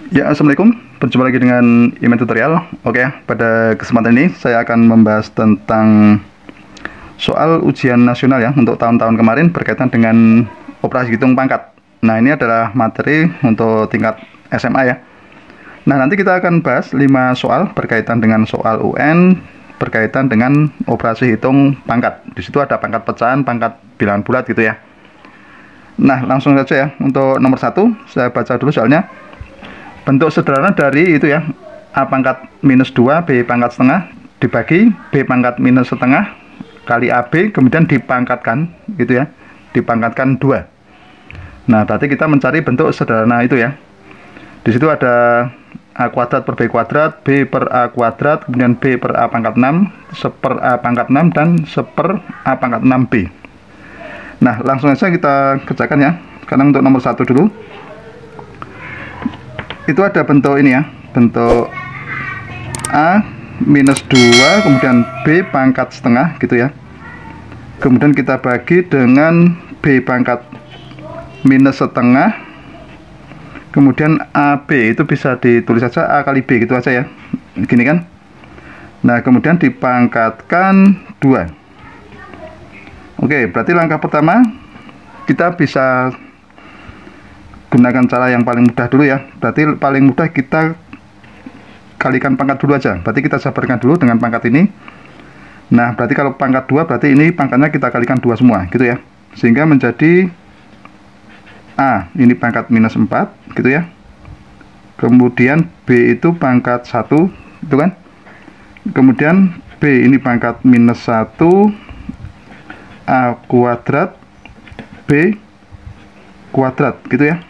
Ya, Assalamualaikum. Berjumpa lagi dengan Iman Tutorial. Oke, pada kesempatan ini saya akan membahas tentang soal ujian nasional ya untuk tahun-tahun kemarin berkaitan dengan operasi hitung pangkat. Nah, ini adalah materi untuk tingkat SMA ya. Nah, nanti kita akan bahas 5 soal berkaitan dengan soal UN berkaitan dengan operasi hitung pangkat. Di situ ada pangkat pecahan, pangkat bilangan bulat gitu ya. Nah, langsung saja ya. Untuk nomor 1, saya baca dulu soalnya. Bentuk sederhana dari itu ya, A pangkat minus 2, B pangkat setengah, dibagi B pangkat minus setengah kali AB, kemudian dipangkatkan gitu ya, dipangkatkan 2. Nah, berarti kita mencari bentuk sederhana itu ya. Di situ ada A kuadrat per B kuadrat, B per A kuadrat, kemudian B per A pangkat 6, seper A pangkat 6, dan seper A pangkat 6B. Nah, langsung saja kita kerjakan ya. Sekarang untuk nomor 1 dulu. Itu ada bentuk ini ya, bentuk A minus 2, kemudian B pangkat setengah gitu ya. Kemudian kita bagi dengan B pangkat minus setengah, kemudian AB itu bisa ditulis saja A kali B gitu aja ya, gini kan. Nah, kemudian dipangkatkan 2. Oke, berarti langkah pertama kita bisa gunakan cara yang paling mudah dulu ya. Berarti paling mudah kita kalikan pangkat dulu aja. Berarti kita jabarkan dulu dengan pangkat ini. Nah, berarti kalau pangkat 2 berarti ini pangkatnya kita kalikan 2 semua gitu ya. Sehingga menjadi A ini pangkat minus 4 gitu ya. Kemudian B itu pangkat 1 itu kan. Kemudian B ini pangkat minus 1, A kuadrat, B kuadrat gitu ya.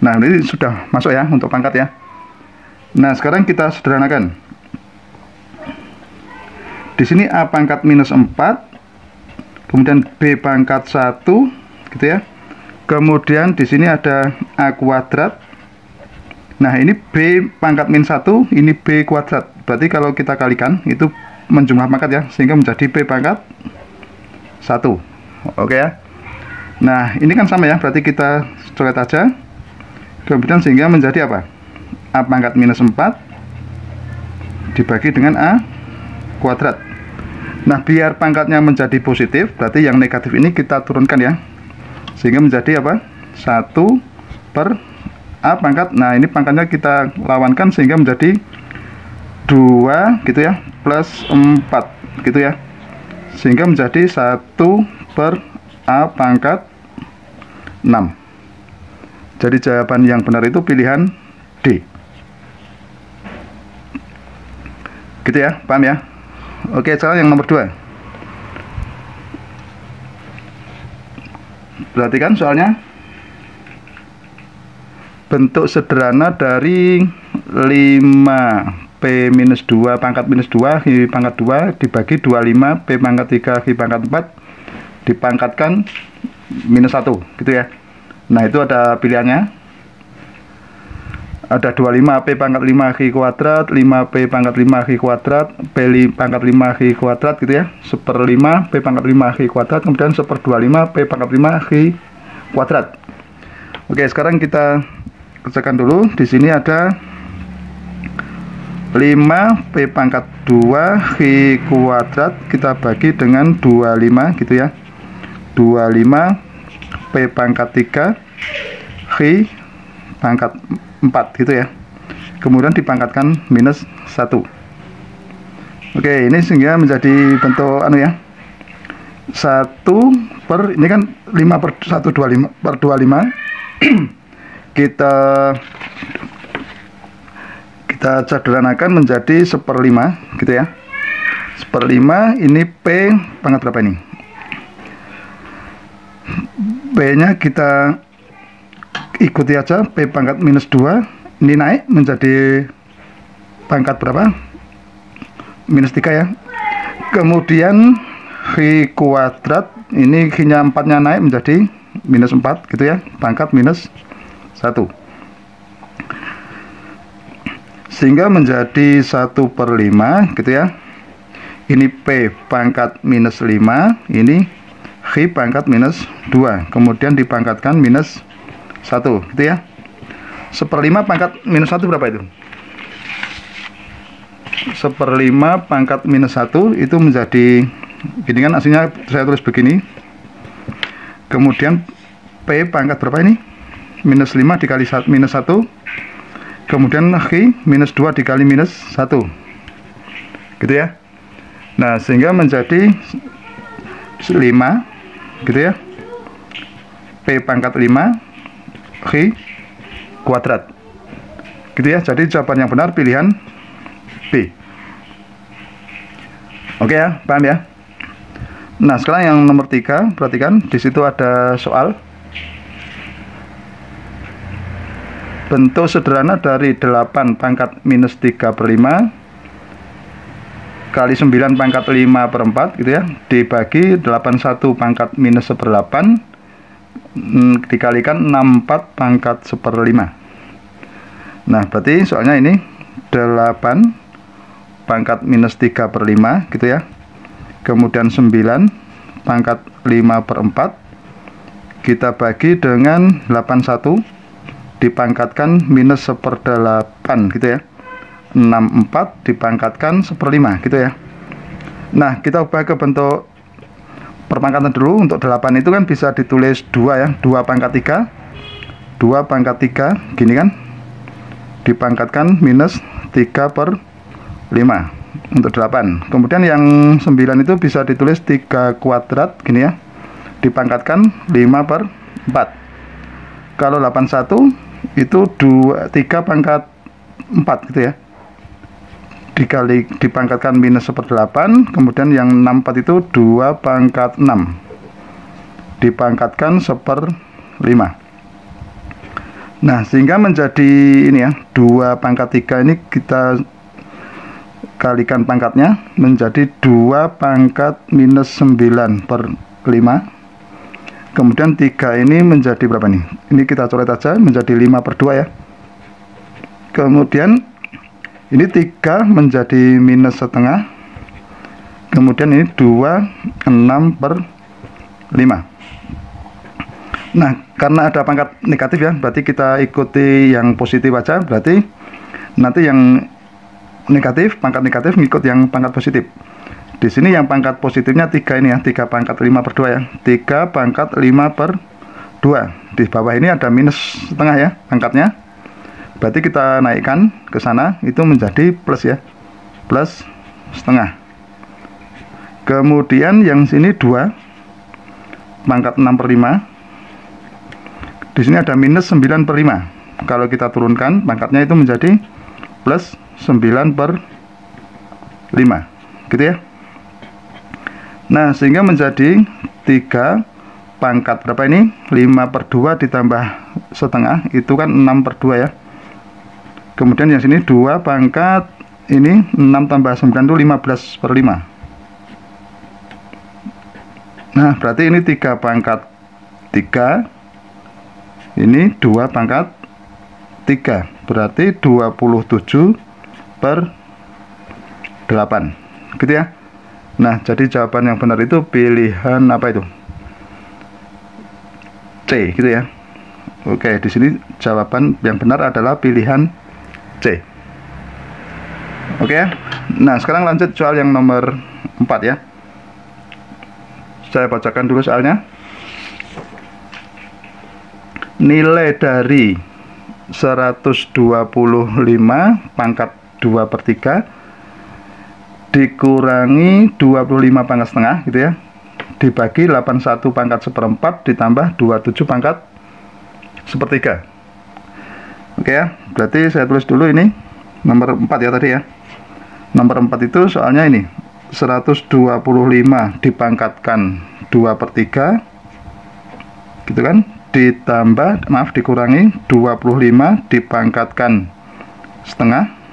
Nah, ini sudah masuk ya untuk pangkat ya. Nah, sekarang kita sederhanakan. Di sini A pangkat minus 4, kemudian B pangkat 1 gitu ya. Kemudian di sini ada A kuadrat. Nah, ini B pangkat minus 1, ini B kuadrat. Berarti kalau kita kalikan itu menjumlah pangkat ya, sehingga menjadi B pangkat 1. Oke ya. Nah, ini kan sama ya, berarti kita coret aja. Kemudian sehingga menjadi apa? A pangkat minus 4 dibagi dengan A kuadrat. Nah, biar pangkatnya menjadi positif, berarti yang negatif ini kita turunkan ya. Sehingga menjadi apa? 1 per A pangkat. Nah, ini pangkatnya kita lawankan sehingga menjadi 2 gitu ya, plus 4 gitu ya. Sehingga menjadi 1 per A pangkat 6. Jadi jawaban yang benar itu pilihan D. Gitu ya, paham ya? Oke, sekarang yang nomor 2. Perhatikan soalnya. Bentuk sederhana dari 5 P minus 2 pangkat minus 2 Hi pangkat 2 dibagi 25 P pangkat 3 Hi pangkat 4 dipangkatkan minus 1 gitu ya. Nah, itu ada pilihannya. Ada 25 P pangkat 5 Hi kuadrat, 5 P pangkat 5 Hi kuadrat, P pangkat 5 Hi kuadrat gitu ya, seper 5 P pangkat 5 Hi kuadrat, kemudian seper 25 P pangkat 5 Hi kuadrat. Oke, sekarang kita kerjakan dulu. Di sini ada 5 P pangkat 2 Hi kuadrat kita bagi dengan 25 gitu ya. 25 P pangkat 3 Hi pangkat 4 gitu ya. Kemudian dipangkatkan minus 1. Oke, ini sehingga menjadi bentuk anu ya, 1 per, ini kan 5 per 125 per 25. kita sederhanakan menjadi 1/5 gitu ya. 1/5 ini P pangkat berapa ini? B-nya kita ikuti aja, P pangkat minus 2 ini naik menjadi pangkat berapa? Minus 3 ya. Kemudian Hi kuadrat ini Hi-nya 4-nya naik menjadi minus 4 gitu ya, pangkat minus 1. Sehingga menjadi 1/5 gitu ya. Ini P pangkat minus 5, ini Hi pangkat minus 2, kemudian dipangkatkan minus 1 gitu ya. 1/5 pangkat minus 1 berapa itu? 1/5 pangkat minus 1 itu menjadi, gini kan aslinya saya tulis begini. Kemudian P pangkat berapa ini? Minus 5 dikali minus 1. Kemudian Q minus 2 dikali minus 1. Gitu ya. Nah, sehingga menjadi 5. Gitu ya. P pangkat 5 Q kuadrat. Gitu ya. Jadi jawaban yang benar pilihan B. Oke ya, paham ya? Nah, sekarang yang nomor 3, perhatikan di situ ada soal. Bentuk sederhana dari 8 pangkat minus 3/5 kali 9 pangkat 5/4 gitu ya, dibagi 81 pangkat minus 1/8 dikalikan 64 pangkat 1/5. Nah, berarti soalnya ini 8 pangkat minus 3/5 gitu ya, kemudian 9 pangkat 5/4 kita bagi dengan 81 dipangkatkan minus 1/8 gitu ya, 64 dipangkatkan 1/5 gitu ya. Nah, kita ubah ke bentuk perpangkatan dulu. Untuk 8 itu kan bisa ditulis 2 ya, 2 pangkat 3 2 pangkat 3 gini kan, dipangkatkan minus 3/5 untuk 8. Kemudian yang 9 itu bisa ditulis 3 kuadrat gini ya, dipangkatkan 5/4. Kalau 81 itu 3 pangkat 4 gitu ya, dikali dipangkatkan minus 1/8. Kemudian yang 64 itu 2 pangkat 6 dipangkatkan 1/5. Nah, sehingga menjadi ini ya, 2 pangkat 3 ini kita kalikan pangkatnya menjadi 2 pangkat minus 9/5. Kemudian 3 ini menjadi berapa nih? Ini kita coret aja menjadi 5/2 ya. Kemudian ini 3 menjadi minus setengah. Kemudian ini 2 6/5. Nah, karena ada pangkat negatif ya, berarti kita ikuti yang positif aja. Berarti nanti yang negatif, pangkat negatif ngikut yang pangkat positif. Di sini yang pangkat positifnya 3 ini ya, 3 pangkat 5/2 ya, 3 pangkat 5/2. Di bawah ini ada minus setengah ya pangkatnya, berarti kita naikkan ke sana itu menjadi plus ya, plus setengah. Kemudian yang sini 2 pangkat 6/5, di sini ada minus 9/5. Kalau kita turunkan pangkatnya itu menjadi plus 9/5 gitu ya. Nah, sehingga menjadi 3 pangkat berapa ini? 5/2 ditambah setengah itu kan 6/2 ya. Kemudian yang sini 2 pangkat ini 6 tambah 9 itu 15/5. Nah, berarti ini 3 pangkat 3, ini 2 pangkat 3, berarti 27/8 gitu ya. Nah, jadi jawaban yang benar itu pilihan apa itu? C gitu ya. Oke, di sini jawaban yang benar adalah pilihan C. Oke ya. Nah, sekarang lanjut soal yang nomor 4 ya. Saya bacakan dulu soalnya. Nilai dari 125 pangkat 2/3 dikurangi 25 pangkat setengah gitu ya, dibagi 81 pangkat 1/4 ditambah 27 pangkat 1/3. Oke ya, berarti saya tulis dulu ini nomor 4 ya tadi ya. Nomor 4 itu soalnya ini 125 dipangkatkan 2/3 gitu kan, ditambah, maaf, dikurangi 25 dipangkatkan setengah.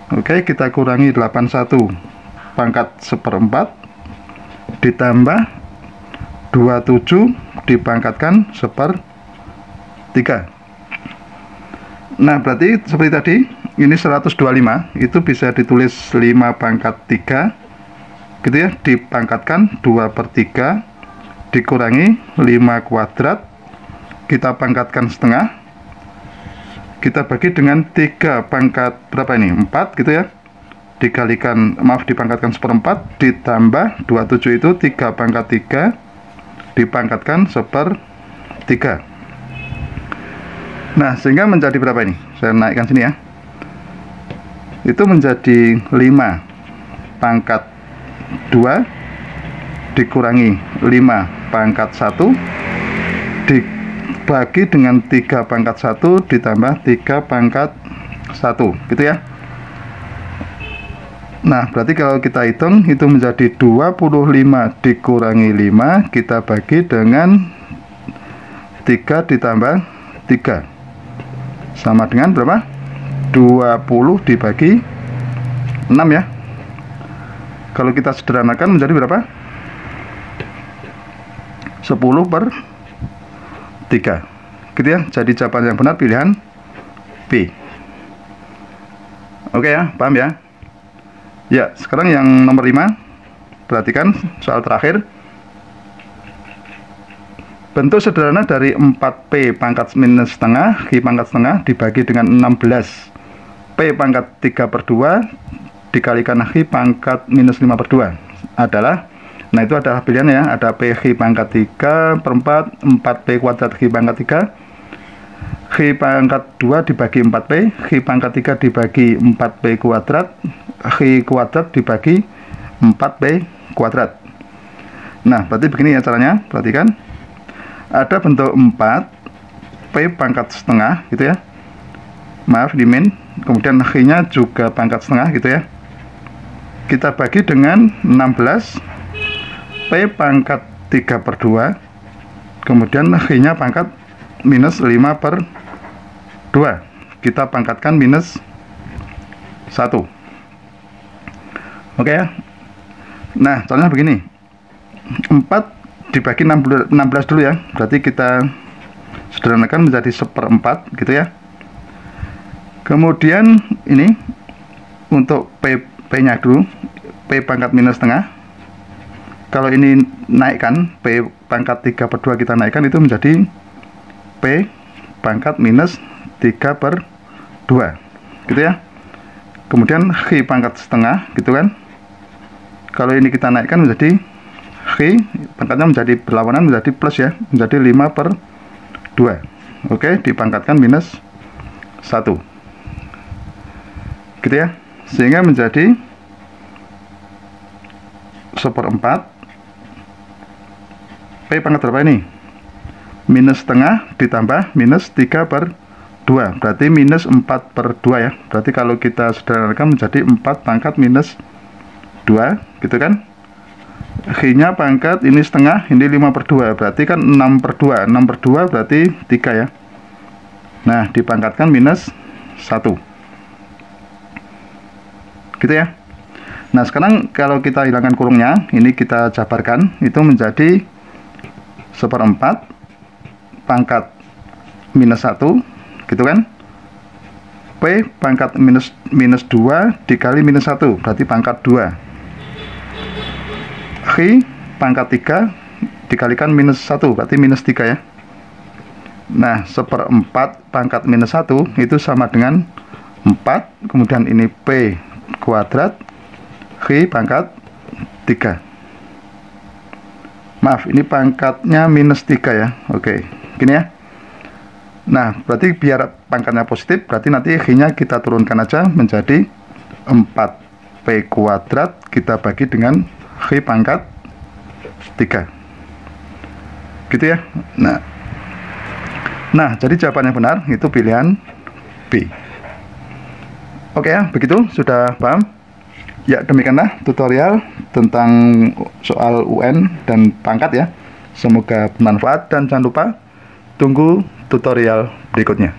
Oke, kita kurangi 81 pangkat 1/4 ditambah 27 dipangkatkan 1/3. Nah, berarti seperti tadi, ini 125 itu bisa ditulis 5 pangkat 3 gitu ya, dipangkatkan 2/3 dikurangi 5 kuadrat, kita pangkatkan setengah, kita bagi dengan 3 pangkat berapa ini? 4 gitu ya. Dikalikan, maaf, dipangkatkan 1/4 ditambah 27 itu 3 pangkat 3 dipangkatkan 1/3. Nah, sehingga menjadi berapa ini? Saya naikkan sini ya. Itu menjadi 5 pangkat 2 dikurangi 5 pangkat 1 dibagi dengan 3 pangkat 1 ditambah 3 pangkat 1 gitu ya. Nah, berarti kalau kita hitung itu menjadi 25 dikurangi 5 kita bagi dengan 3 ditambah 3 sama dengan berapa? 20 dibagi 6 ya. Kalau kita sederhanakan menjadi berapa? 10/3 gitu ya. Jadi jawaban yang benar pilihan B. Oke ya, paham ya? Ya, sekarang yang nomor 5. Perhatikan soal terakhir. Bentuk sederhana dari 4P pangkat minus setengah Q pangkat setengah dibagi dengan 16 P pangkat 3/2 dikalikan Q pangkat minus 5/2 adalah, nah itu adalah pilihannya ya, ada P Q pangkat 3/4, 4P kuadrat Q pangkat 3, Q pangkat 2 dibagi 4P, Q pangkat 3 dibagi 4P kuadrat, Q kuadrat dibagi 4P kuadrat. Nah, berarti begini ya caranya, perhatikan. Ada bentuk 4 P pangkat setengah gitu ya, maaf di min, kemudian Q-nya juga pangkat setengah gitu ya. Kita bagi dengan 16 P pangkat 3/2, kemudian Q-nya pangkat minus 5/2, kita pangkatkan minus 1. Oke ya. Nah, caranya begini, 4 dibagi 16 dulu ya, berarti kita sederhanakan menjadi 1/4 gitu ya. Kemudian ini untuk P nya dulu, P pangkat minus setengah, kalau ini naikkan P pangkat 3/2 kita naikkan itu menjadi P pangkat minus 3/2 gitu ya. Kemudian Q pangkat setengah gitu kan, kalau ini kita naikkan menjadi Q pangkatnya menjadi berlawanan, menjadi plus ya, menjadi 5/2. Oke, dipangkatkan minus 1 gitu ya, sehingga menjadi 1/4 P pangkat berapa ini? Minus setengah ditambah minus 3/2, berarti minus 4/2 ya. Berarti kalau kita sederhanakan menjadi 4 pangkat minus 2 gitu kan. Q-nya pangkat ini setengah, ini 5/2, berarti kan 6/2. 6/2 berarti 3 ya. Nah, dipangkatkan minus 1 gitu ya. Nah, sekarang kalau kita hilangkan kurungnya, ini kita jabarkan, itu menjadi 1/4 pangkat minus 1 gitu kan. P pangkat minus 2 dikali minus 1 berarti pangkat 2. Q pangkat 3 dikalikan minus 1 berarti minus 3 ya. Nah, 1/4 pangkat minus 1 itu sama dengan 4, kemudian ini P kuadrat Q pangkat 3. Maaf, ini pangkatnya minus 3 ya. Oke, gini ya. Nah, berarti biar pangkatnya positif, berarti nanti Q-nya kita turunkan aja menjadi 4P kuadrat kita bagi dengan Q pangkat 3 gitu ya. Nah, jadi jawaban yang benar itu pilihan B. Oke ya, begitu, sudah paham? Ya, demikianlah tutorial tentang soal UN dan pangkat ya. Semoga bermanfaat dan jangan lupa tunggu tutorial berikutnya.